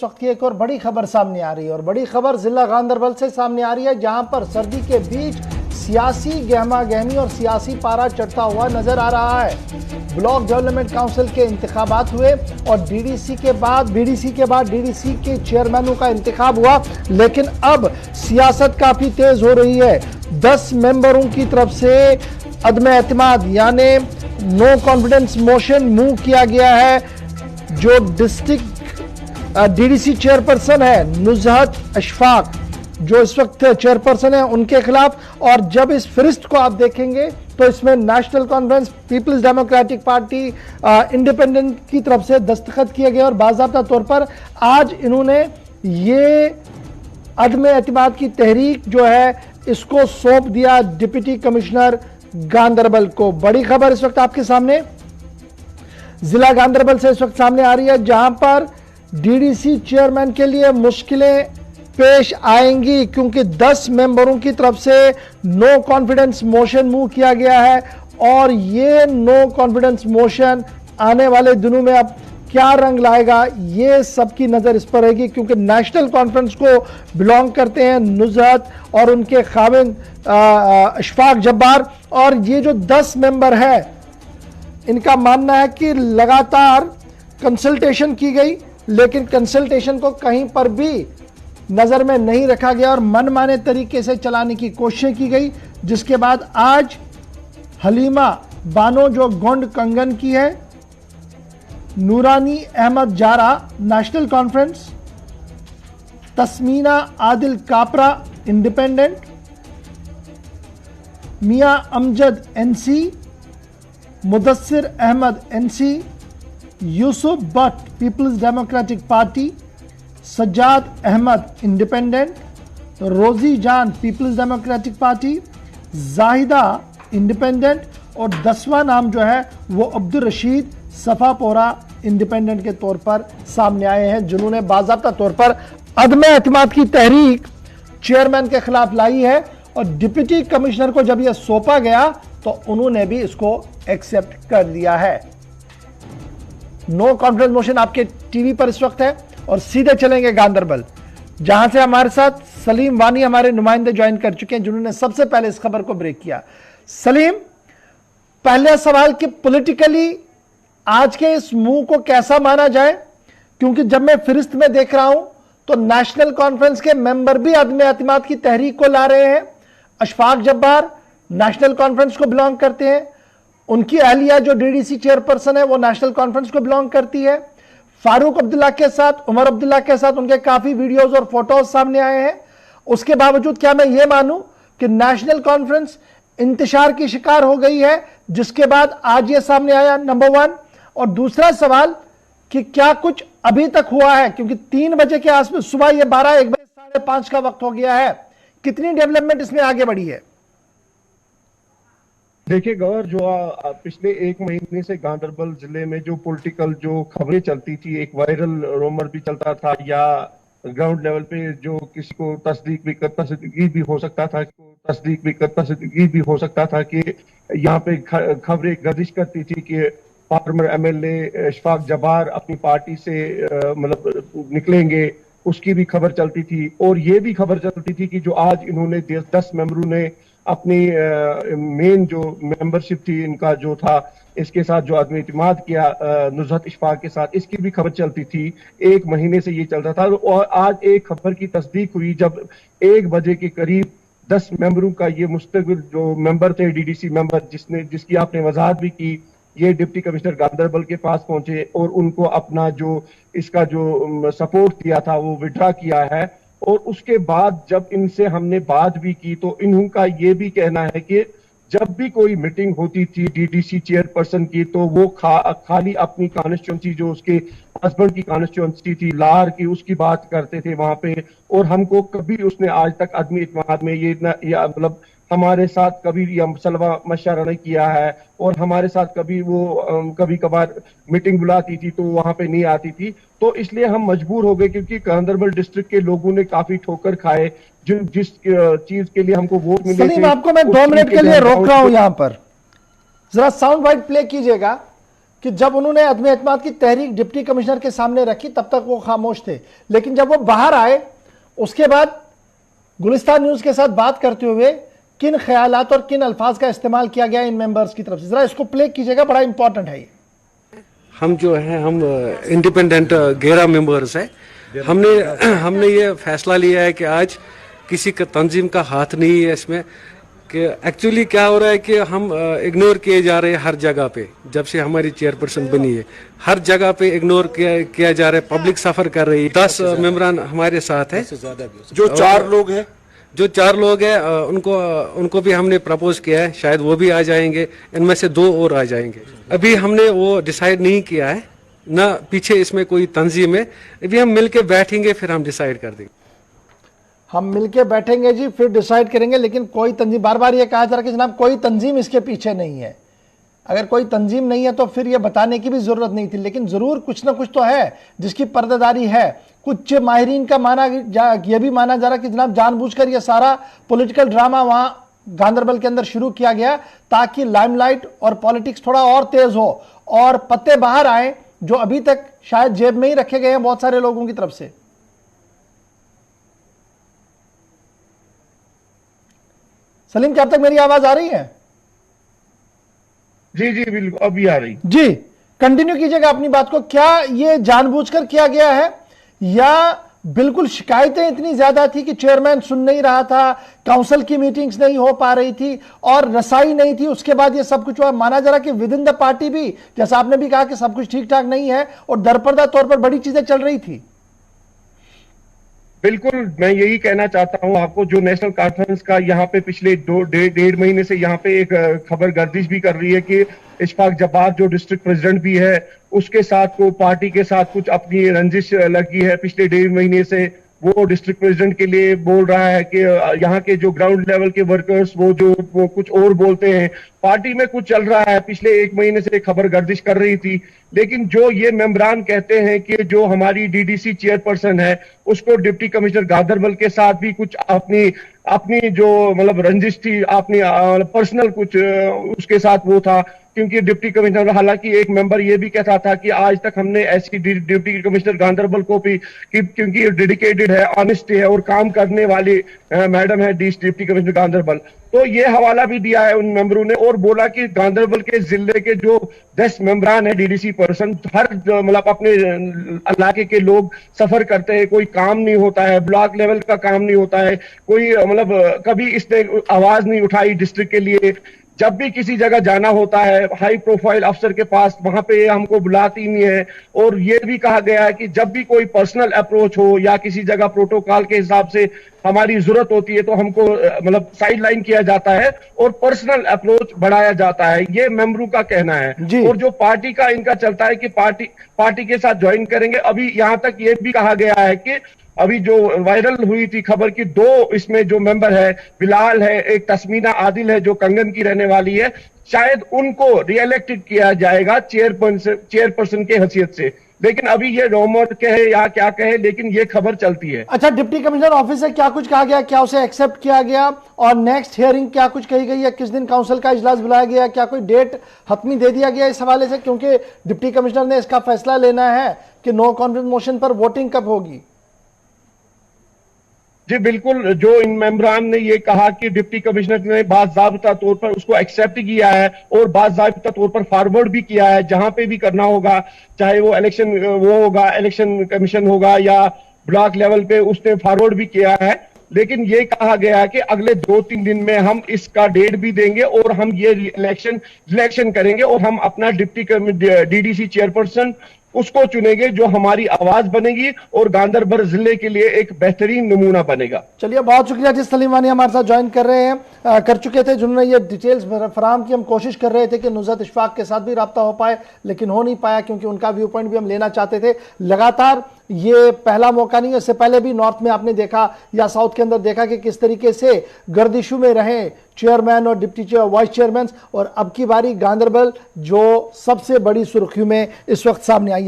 वक्त की एक और बड़ी खबर सामने आ रही है और बड़ी खबर जिला गांधरबल से सामने आ रही है, जहां पर सर्दी के बीच सियासी गहमा गहमी और सियासी पारा चढ़ता हुआ नजर आ रहा है। ब्लॉक डेवलपमेंट काउंसिल के इंतखाबात हुए और बीडीसी के बाद डीडीसी के चेयरमैनों का इंतखाब हुआ, लेकिन अब सियासत काफी तेज हो रही है। 10 मेंबरों की तरफ से अदम एतमाद यानी नो कॉन्फिडेंस मोशन मूव किया गया है। जो डिस्ट्रिक्ट डीडीसी चेयरपर्सन है नुजहत अशफाक, जो इस वक्त चेयरपर्सन है, उनके खिलाफ। और जब इस फहरिस्त को आप देखेंगे तो इसमें national conference, people's democratic party, independent की तरफ से दस्तखत किए गए और बाज़ाब्ता तौर पर आज इन्होंने ये अदम एतमाद की तहरीक जो है इसको सौंप दिया डिप्टी कमिश्नर गांधरबल को। बड़ी खबर इस वक्त आपके सामने जिला गांधरबल से इस वक्त सामने आ रही है, जहां पर डीडीसी चेयरमैन के लिए मुश्किलें पेश आएंगी, क्योंकि 10 मेंबरों की तरफ से नो कॉन्फिडेंस मोशन मूव किया गया है। और ये नो कॉन्फिडेंस मोशन आने वाले दिनों में अब क्या रंग लाएगा, ये सबकी नजर इस पर रहेगी, क्योंकि नेशनल कॉन्फ्रेंस को बिलोंग करते हैं नुजहत और उनके खाविंद अशफाक जब्बार। और ये जो 10 मेंबर है, इनका मानना है कि लगातार कंसल्टेशन की गई, लेकिन कंसल्टेशन को कहीं पर भी नजर में नहीं रखा गया और मनमाने तरीके से चलाने की कोशिश की गई, जिसके बाद आज हलीमा बानो जो गोंड कंगन की है, Noorani Ahmad Zara National Conference, Tasmeena Adil Kapra independent, Mian Amjad NC, Mudassir Ahmad NC, Yusuf Bhat People's democratic Party, Sajjad Ahmad independent, Rozi Jan People's democratic Party, Zahida independent और 10वां नाम जो है वो अब्दुल रशीद सफापोरा इंडिपेंडेंट के तौर पर सामने आए हैं, जिन्होंने बाज़ाब्ता तौर पर अदम एतमाद की तहरीक चेयरमैन के खिलाफ लाई है। और डिप्टी कमिश्नर को जब यह सौंपा गया तो उन्होंने भी इसको एक्सेप्ट कर लिया है। नो कॉन्फिडेंस मोशन आपके टीवी पर इस वक्त है और सीधे चलेंगे गांधरबल, जहां से हमारे साथ सलीम वानी हमारे नुमाइंदे ज्वाइन कर चुके हैं, जिन्होंने सबसे पहले इस खबर को ब्रेक किया। सलीम, पहले सवाल कि पॉलिटिकली आज के इस मूव को कैसा माना जाए, क्योंकि जब मैं फहरिस्त में देख रहा हूं तो नेशनल कॉन्फ्रेंस के मेंबर भी अदम एतमाद की तहरीक को ला रहे हैं। अशफाक जब्बार नेशनल कॉन्फ्रेंस को बिलोंग करते हैं, उनकी अहलिया जो डीडीसी चेयरपर्सन है वो नेशनल कॉन्फ्रेंस को बिलोंग करती है। फारूक अब्दुल्ला के साथ, उमर अब्दुल्ला के साथ उनके काफी वीडियोस और फोटोज सामने आए हैं। उसके बावजूद क्या मैं ये मानूं कि नेशनल कॉन्फ्रेंस इंतशार की शिकार हो गई है, जिसके बाद आज ये सामने आया, नंबर 1। और दूसरा सवाल कि क्या कुछ अभी तक हुआ है, क्योंकि 3 बजे के आसपास, सुबह ये 12, 1 बजे, 5:30 का वक्त हो गया है, कितनी डेवलपमेंट इसमें आगे बढ़ी है? देखिए गौर, जो पिछले 1 महीने से गांधरबल जिले में जो पॉलिटिकल जो खबरें चलती थी, एक वायरल रोमर भी चलता था या ग्राउंड लेवल पे जो किसी को तस्दीक भी हो सकता था कि यहाँ पे खबरें गर्दिश करती थी कि फार्मर एमएलए अशफाक जब्बार अपनी पार्टी से मतलब निकलेंगे, उसकी भी खबर चलती थी। और ये भी खबर चलती थी कि जो आज इन्होंने 10 मेंबरों ने अपनी मेन जो मेंबरशिप थी इनका जो था, इसके साथ जो अदम एतमाद किया नुजहत अशफाक के साथ, इसकी भी खबर चलती थी। 1 महीने से ये चल रहा था और आज एक खबर की तस्दीक हुई जब 1 बजे के करीब 10 मेंबरों का ये मुस्तकिल जो मेंबर थे, डीडीसी मेंबर, जिसकी आपने वजाहत भी की, ये डिप्टी कमिश्नर गांधरबल के पास पहुंचे और उनको अपना जो इसका जो सपोर्ट दिया था वो विड्रा किया है। और उसके बाद जब इनसे हमने बात भी की तो इनका ये भी कहना है कि जब भी कोई मीटिंग होती थी डीडीसी चेयरपर्सन की तो वो खाली अपनी कॉन्स्टिट्यूंसी, जो उसके हस्बैंड की कॉन्स्टिट्यूंसी थी लाहौर की, उसकी बात करते थे वहां पे। और हमको कभी उसने आज तक अदम एतमाद में ये मतलब हमारे साथ कभी सलवा मशवरा नहीं किया है और हमारे साथ कभी वो कभी कभार मीटिंग बुलाती थी तो वहां पे नहीं आती थी। तो इसलिए हम मजबूर हो गए, क्योंकि गांधरबल डिस्ट्रिक्ट के लोगों ने काफी ठोकर खाए, जिस चीज के लिए हमको वोट मिले थे। आपको मैं 2 मिनट के लिए रोक रहा हूं, यहां पर जरा साउंड बाइट प्ले कीजिएगा। कि जब उन्होंने अदम एतमाद की तहरीक डिप्टी कमिश्नर के सामने रखी तब तक वो खामोश थे, लेकिन जब वो बाहर आए उसके बाद गुलिस्तान न्यूज के साथ बात करते हुए किन ख्यालात और किन अल्फाज का इस्तेमाल किया गया इन मेंबर्स की तरफ से, जरा इसको प्ले कीजिएगा, बड़ा इंपॉर्टेंट है ये। हम जो है हम इंडिपेंडेंट 11 मेंबर्स है। हमने ये फैसला लिया है कि आज किसी का तंजीम का हाथ नहीं है इसमें, कि एक्चुअली क्या हो रहा है कि हम इग्नोर किए जा रहे हैं हर जगह पे। जब से हमारी चेयरपर्सन बनी है हर जगह पे इग्नोर किया जा रहा है, पब्लिक सफर कर रही है। 10 मेंबरान हमारे साथ है, जो 4 लोग हैं, उनको भी हमने प्रपोज किया है, शायद वो भी आ जाएंगे, इनमें से 2 और आ जाएंगे। अभी हमने वो डिसाइड नहीं किया है, ना पीछे इसमें कोई तंजीम है। अभी हम मिलके बैठेंगे फिर हम डिसाइड कर देंगे। हम मिलके बैठेंगे जी, फिर डिसाइड करेंगे, लेकिन कोई तंजीम, बार बार ये कहा जा रहा है कि जनाब कोई तंजीम इसके पीछे नहीं है। अगर कोई तंजीम नहीं है तो फिर ये बताने की भी जरूरत नहीं थी, लेकिन जरूर कुछ ना कुछ तो है जिसकी पर्दादारी है। कुछ माहिरीन का यह भी माना जा रहा है कि जनाब जानबूझकर ये सारा पॉलिटिकल ड्रामा वहां गांदरबल के अंदर शुरू किया गया ताकि लाइमलाइट और पॉलिटिक्स थोड़ा और तेज हो और पत्ते बाहर आए जो अभी तक शायद जेब में ही रखे गए हैं बहुत सारे लोगों की तरफ से। सलीम, क्या अब तक मेरी आवाज आ रही है? जी जी बिल्कुल, अभी आ रही जी, कंटिन्यू कीजिएगा अपनी बात को। क्या ये जानबूझकर किया गया है या बिल्कुल शिकायतें इतनी ज्यादा थी कि चेयरमैन सुन नहीं रहा था, काउंसिल की मीटिंग्स नहीं हो पा रही थी और रसाई नहीं थी, उसके बाद ये सब कुछ हुआ? माना जा रहा कि विद इन द पार्टी भी, जैसा आपने भी कहा कि सब कुछ ठीक ठाक नहीं है और दरपर्दा तौर पर बड़ी चीजें चल रही थी। बिल्कुल, मैं यही कहना चाहता हूं आपको। जो नेशनल कॉन्फ्रेंस का यहाँ पे पिछले 1.5 महीने से यहाँ पे एक खबर गर्दिश भी कर रही है कि इशफाक जब्बार जो डिस्ट्रिक्ट प्रेसिडेंट भी है उसके साथ को पार्टी के साथ कुछ अपनी रंजिश लगी है पिछले 1.5 महीने से। वो डिस्ट्रिक्ट प्रेसिडेंट के लिए बोल रहा है कि यहाँ के जो ग्राउंड लेवल के वर्कर्स वो कुछ और बोलते हैं। पार्टी में कुछ चल रहा है, पिछले 1 महीने से खबर गर्दिश कर रही थी। लेकिन जो ये मेंबरान कहते हैं कि जो हमारी डीडीसी चेयरपर्सन है उसको डिप्टी कमिश्नर गांदरबल के साथ भी कुछ अपनी जो मतलब रंजिश थी, अपनी पर्सनल कुछ उसके साथ वो था। क्योंकि डिप्टी कमिश्नर, हालांकि एक मेंबर ये भी कहता था कि आज तक हमने ऐसी डिप्टी कमिश्नर गांदरबल को भी, क्योंकि डेडिकेटेड है, ऑनेस्ट है और काम करने वाली मैडम है डिप्टी कमिश्नर गांदरबल, तो ये हवाला भी दिया है उन मेंबरों ने और बोला कि गांदरबल के जिले के जो 10 मेंबरान है डीडीसी पर्सन, हर मतलब अपने इलाके के लोग सफर करते हैं, कोई काम नहीं होता है, ब्लॉक लेवल का काम नहीं होता है, कोई मतलब कभी इसने आवाज नहीं उठाई डिस्ट्रिक्ट के लिए। जब भी किसी जगह जाना होता है हाई प्रोफाइल अफसर के पास, वहां पे हमको बुलाती नहीं है। और ये भी कहा गया है कि जब भी कोई पर्सनल अप्रोच हो या किसी जगह प्रोटोकॉल के हिसाब से हमारी जरूरत होती है तो हमको मतलब साइड लाइन किया जाता है और पर्सनल अप्रोच बढ़ाया जाता है। ये मेंबरों का कहना है। और जो पार्टी का इनका चलता है कि पार्टी के साथ ज्वाइन करेंगे। अभी यहां तक ये भी कहा गया है कि अभी जो वायरल हुई थी खबर की 2 इसमें जो मेंबर है, बिलाल है, एक तस्मीना आदिल है जो कंगन की रहने वाली है, शायद उनको रिएलेक्टेड किया जाएगा चेयरपर्सन के हैसियत से। लेकिन अभी ये रूमर कहे या क्या कहे, लेकिन ये खबर चलती है। अच्छा, डिप्टी कमिश्नर ऑफिस से क्या कुछ कहा गया, क्या उसे एक्सेप्ट किया गया और नेक्स्ट हियरिंग क्या कुछ कही गई है? किस दिन काउंसिल का इजलास बुलाया गया? क्या कोई डेट हतमी दे दिया गया इस हवाले से? क्योंकि डिप्टी कमिश्नर ने इसका फैसला लेना है कि नो कॉन्फिडेंस मोशन पर वोटिंग कब होगी। जी बिल्कुल, जो इन मेंबरान ने ये कहा कि डिप्टी कमिश्नर ने बाज़ाब्ता तौर पर उसको एक्सेप्ट किया है और बाज़ाब्ता तौर पर फॉरवर्ड भी किया है, जहां पे भी करना होगा, चाहे वो इलेक्शन कमीशन होगा या ब्लॉक लेवल पे, उसने फॉरवर्ड भी किया है। लेकिन ये कहा गया कि अगले 2-3 दिन में हम इसका डेट भी देंगे और हम ये इलेक्शन करेंगे और हम अपना डीडीसी चेयरपर्सन उसको चुनेंगे जो हमारी आवाज बनेगी और गांदरबल जिले के लिए एक बेहतरीन नमूना बनेगा। चलिए, बहुत शुक्रिया जिस सलीम वानी हमारे साथ ज्वाइन कर चुके थे, जिन्होंने ये डिटेल्स फराहम की। हम कोशिश कर रहे थे कि नुज़रत इशफाक के साथ भी रब्ता हो पाए, लेकिन हो नहीं पाया क्योंकि उनका व्यू पॉइंट भी हम लेना चाहते थे। लगातार ये पहला मौका नहीं है, इससे पहले भी नॉर्थ में आपने देखा या साउथ के अंदर देखा कि किस तरीके से गर्दिशों में रहे चेयरमैन और डिप्टी वाइस चेयरमैन, और अब की बारी गांदरबल जो सबसे बड़ी सुर्खियों में इस वक्त सामने आई।